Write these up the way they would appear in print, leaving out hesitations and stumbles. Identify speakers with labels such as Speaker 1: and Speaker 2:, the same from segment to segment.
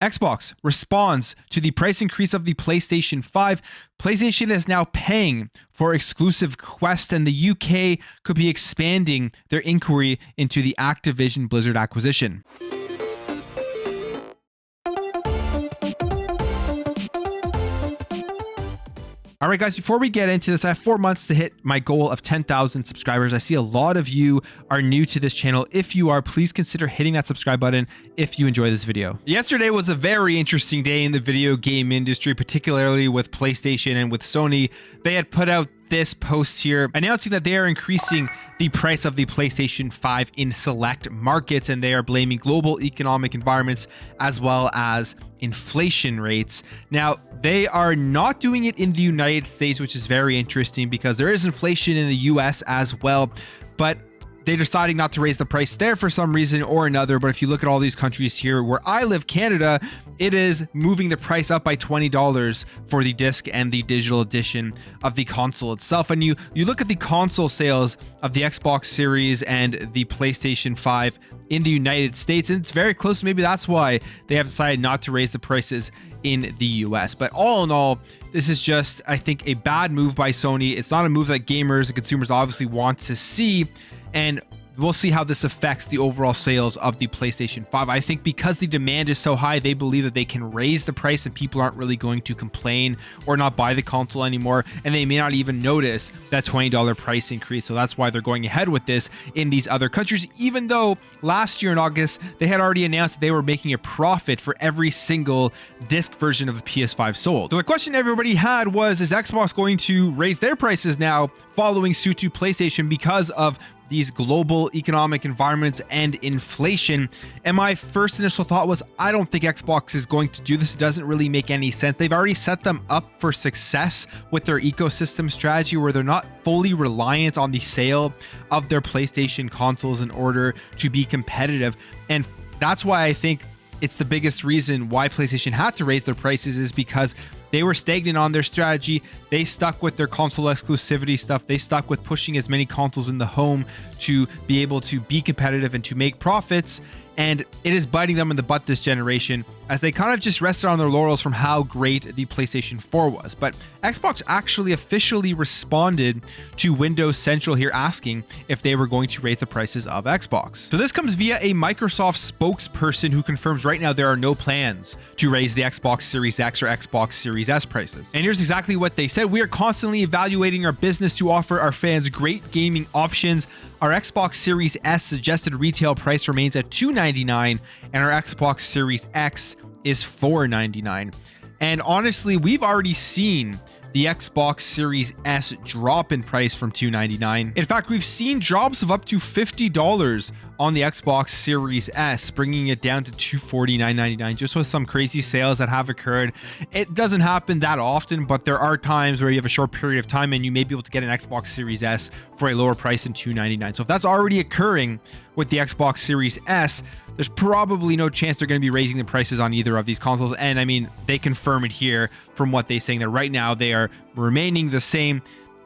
Speaker 1: Xbox responds to the price increase of the PlayStation 5. PlayStation is now paying for exclusive Quest, and the UK could be expanding their inquiry into the Activision Blizzard acquisition. All right, guys, before we get into this, I have 4 months to hit my goal of 10,000 subscribers. I see a lot of you are new to this channel. If you are, please consider hitting that subscribe button if you enjoy this video. Yesterday was a very interesting day in the video game industry, particularly with PlayStation and with Sony. They had put out this post here announcing that they are increasing the price of the PlayStation 5 in select markets, and they are blaming global economic environments as well as inflation rates. Now, they are not doing it in the United States, which is very interesting because there is inflation in the US as well, but they're deciding not to raise the price there for some reason or another. But if you look at all these countries here where I live, Canada, it is moving the price up by $20 for the disc and the digital edition of the console itself. And you look at the console sales of the Xbox Series and the PlayStation 5 in the United States, and it's very close. Maybe that's why they have decided not to raise the prices in the US. But all in all, this is just, I think, a bad move by Sony. It's not a move that gamers and consumers obviously want to see, and we'll see how this affects the overall sales of the PlayStation 5. I think because the demand is so high, they believe that they can raise the price and people aren't really going to complain or not buy the console anymore, and they may not even notice that $20 price increase. So that's why they're going ahead with this in these other countries, even though last year in August, they had already announced that they were making a profit for every single disc version of the PS5 sold. So the question everybody had was, is Xbox going to raise their prices now following suit to PlayStation because of these global economic environments and inflation? And my first initial thought was, I don't think Xbox is going to do this. It doesn't really make any sense. They've already set them up for success with their ecosystem strategy, where they're not fully reliant on the sale of their PlayStation consoles in order to be competitive. And that's why I think it's the biggest reason why PlayStation had to raise their prices, is because they were stagnant on their strategy. They stuck with their console exclusivity stuff. They stuck with pushing as many consoles in the home to be able to be competitive and to make profits. And it is biting them in the butt this generation, as they kind of just rested on their laurels from how great the PlayStation 4 was. But Xbox actually officially responded to Windows Central here, asking if they were going to raise the prices of Xbox. So this comes via a Microsoft spokesperson who confirms right now there are no plans to raise the Xbox Series X or Xbox Series S prices. And here's exactly what they said. We are constantly evaluating our business to offer our fans great gaming options. Our Xbox Series S suggested retail price remains at $299, and our Xbox Series X is $499. And honestly, we've already seen the Xbox Series S drop in price from $299. In fact, we've seen drops of up to $50 on the Xbox Series S, bringing it down to $249.99, just with some crazy sales that have occurred. It doesn't happen that often, but there are times where you have a short period of time and you may be able to get an Xbox Series S for a lower price than $299. So if that's already occurring with the Xbox Series S, there's probably no chance they're going to be raising the prices on either of these consoles. And I mean, they confirm it here from what they're saying, that right now they are remaining the same.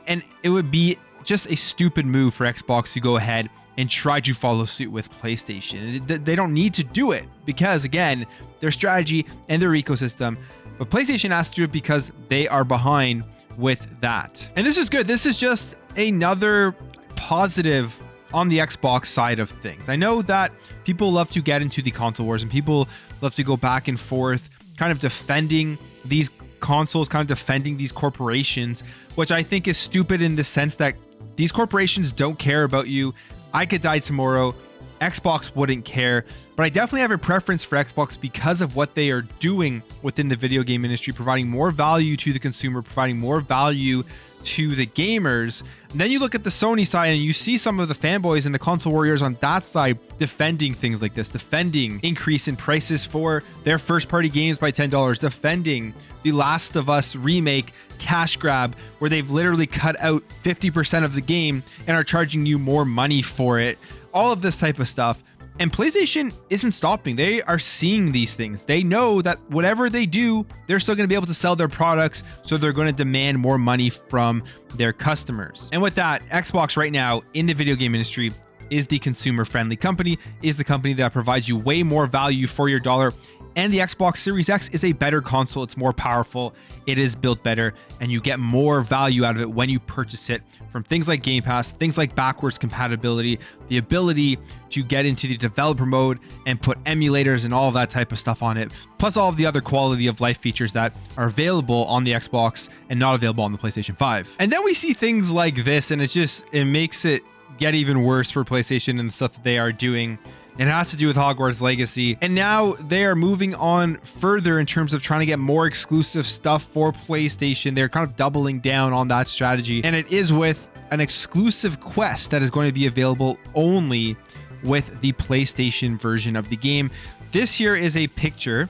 Speaker 1: And it would be just a stupid move for Xbox to go ahead and try to follow suit with PlayStation. They don't need to do it because, again, their strategy and their ecosystem. But PlayStation has to do it because they are behind with that. And this is good. This is just another positive on the Xbox side of things. I know that people love to get into the console wars and people love to go back and forth, kind of defending these consoles, kind of defending these corporations, which I think is stupid in the sense that these corporations don't care about you. I could die tomorrow. Xbox wouldn't care, but I definitely have a preference for Xbox because of what they are doing within the video game industry, providing more value to the consumer, providing more value to the gamers. And then you look at the Sony side and you see some of the fanboys and the console warriors on that side defending things like this, defending increase in prices for their first party games by $10, defending the Last of Us remake cash grab, where they've literally cut out 50% of the game and are charging you more money for it. All of this type of stuff. And PlayStation isn't stopping. They are seeing these things. They know that whatever they do, they're still going to be able to sell their products. So they're going to demand more money from their customers. And with that, Xbox right now in the video game industry is the consumer friendly company, is the company that provides you way more value for your dollar And the Xbox Series X is a better console. It's more powerful. It is built better, and you get more value out of it when you purchase it from things like Game Pass, things like backwards compatibility, the ability to get into the developer mode and put emulators and all of that type of stuff on it, plus all of the other quality of life features that are available on the Xbox and not available on the PlayStation 5. And then we see things like this, and it makes it get even worse for PlayStation and the stuff that they are doing. It has to do with Hogwarts Legacy. And now they are moving on further in terms of trying to get more exclusive stuff for PlayStation. They're kind of doubling down on that strategy. And it is with an exclusive quest that is going to be available only with the PlayStation version of the game. This here is a picture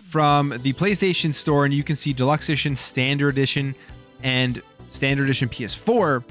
Speaker 1: from the PlayStation Store, and you can see Deluxe Edition, Standard Edition, and Standard Edition PS4.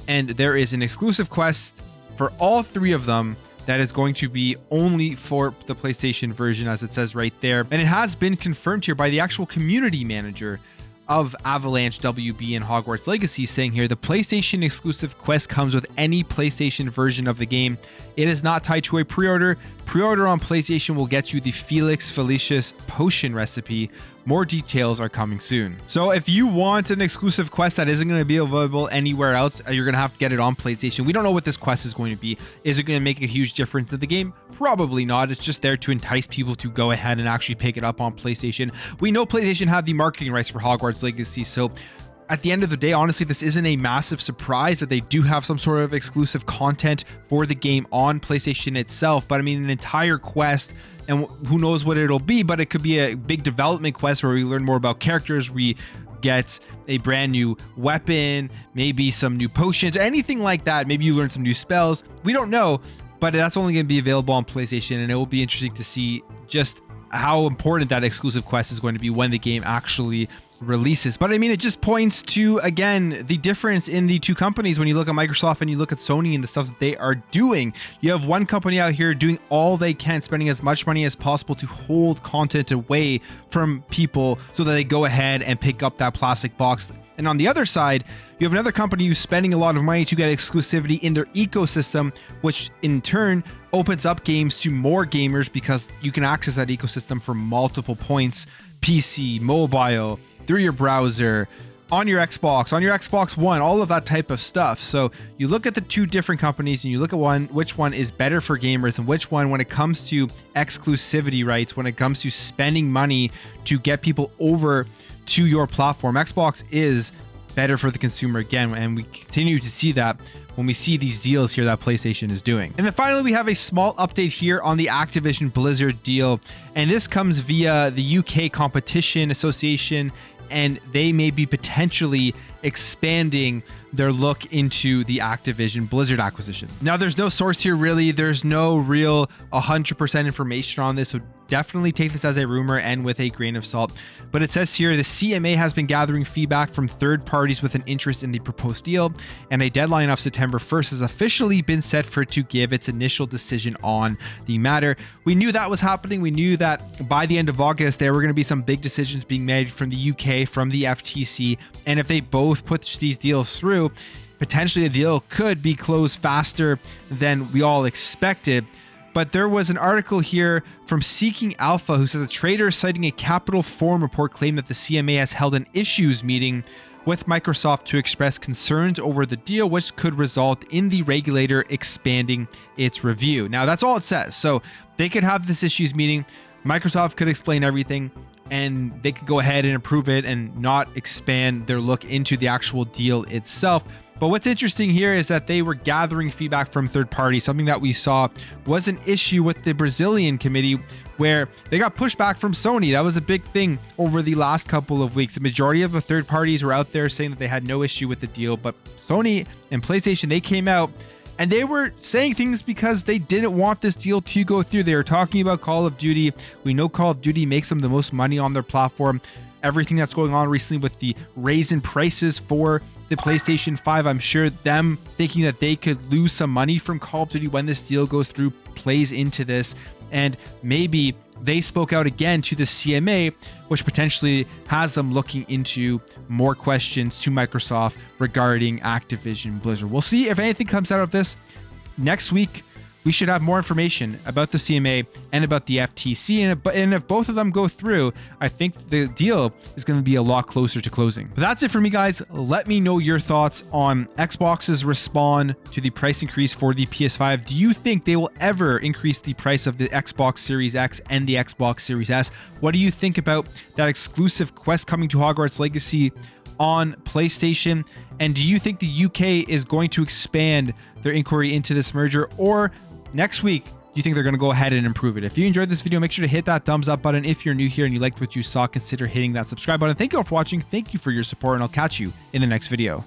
Speaker 1: And there is an exclusive quest for all three of them that is going to be only for the PlayStation version, as it says right there. And it has been confirmed here by the actual community manager of Avalanche WB and Hogwarts Legacy, saying here, the PlayStation exclusive quest comes with any PlayStation version of the game. It is not tied to a pre-order. Pre-order on PlayStation will get you the Felix Felicius potion recipe. More details are coming soon. So if you want an exclusive quest that isn't going to be available anywhere else, you're going to have to get it on PlayStation. We don't know what this quest is going to be. Is it going to make a huge difference in the game? Probably not. It's just there to entice people to go ahead and actually pick it up on PlayStation. We know PlayStation have the marketing rights for Hogwarts Legacy, so at the end of the day, honestly, this isn't a massive surprise that they do have some sort of exclusive content for the game on PlayStation itself. But I mean, an entire quest, and who knows what it'll be, but it could be a big development quest where we learn more about characters, we get a brand new weapon, maybe some new potions, anything like that. Maybe you learn some new spells. We don't know, but that's only going to be available on PlayStation, and it will be interesting to see just how important that exclusive quest is going to be when the game actually releases. But I mean, it just points to, again, the difference in the two companies. When you look at Microsoft and you look at Sony and the stuff that they are doing, you have one company out here doing all they can, spending as much money as possible to hold content away from people so that they go ahead and pick up that plastic box. And on the other side, you have another company who's spending a lot of money to get exclusivity in their ecosystem, which in turn opens up games to more gamers because you can access that ecosystem from multiple points: PC, mobile, through your browser, on your Xbox One, all of that type of stuff. So you look at the two different companies and you look at which one is better for gamers and which one, when it comes to exclusivity rights, when it comes to spending money to get people over to your platform, Xbox is better for the consumer again. And we continue to see that when we see these deals here that PlayStation is doing. And then finally, we have a small update here on the Activision Blizzard deal. And this comes via the UK Competition Association, and they may be potentially expanding their look into the Activision Blizzard acquisition. Now, there's no source here really. There's no real 100% information on this, so definitely take this as a rumor and with a grain of salt. But it says here, the CMA has been gathering feedback from third parties with an interest in the proposed deal, and a deadline of September 1st has officially been set for it to give its initial decision on the matter. We knew that was happening. We knew that by the end of August, there were going to be some big decisions being made from the UK, from the FTC, and if they both put these deals through, potentially the deal could be closed faster than we all expected. But there was an article here from Seeking Alpha who said the trader, citing a Capital Forum report, claimed that the CMA has held an issues meeting with Microsoft to express concerns over the deal, which could result in the regulator expanding its review. Now, that's all it says. So they could have this issues meeting. Microsoft could explain everything, and they could go ahead and approve it and not expand their look into the actual deal itself. But what's interesting here is that they were gathering feedback from third parties. Something that we saw was an issue with the Brazilian committee where they got pushback from Sony. That was a big thing over the last couple of weeks. The majority of the third parties were out there saying that they had no issue with the deal, but Sony and PlayStation, they came out and they were saying things because they didn't want this deal to go through. They were talking about Call of Duty. We know Call of Duty makes them the most money on their platform. Everything that's going on recently with the raise in prices for the PlayStation 5, I'm sure them thinking that they could lose some money from Call of Duty when this deal goes through plays into this. And maybe they spoke out again to the CMA, which potentially has them looking into more questions to Microsoft regarding Activision Blizzard. We'll see if anything comes out of this. Next week, we should have more information about the CMA and about the FTC. And if both of them go through, I think the deal is going to be a lot closer to closing. But that's it for me, guys. Let me know your thoughts on Xbox's response to the price increase for the PS5. Do you think they will ever increase the price of the Xbox Series X and the Xbox Series S? What do you think about that exclusive quest coming to Hogwarts Legacy on PlayStation? And do you think the UK is going to expand their inquiry into this merger, or next week do you think they're going to go ahead and improve it? If you enjoyed this video, make sure to hit that thumbs up button. If you're new here and you liked what you saw, consider hitting that subscribe button. Thank you all for watching. Thank you for your support, and I'll catch you in the next video.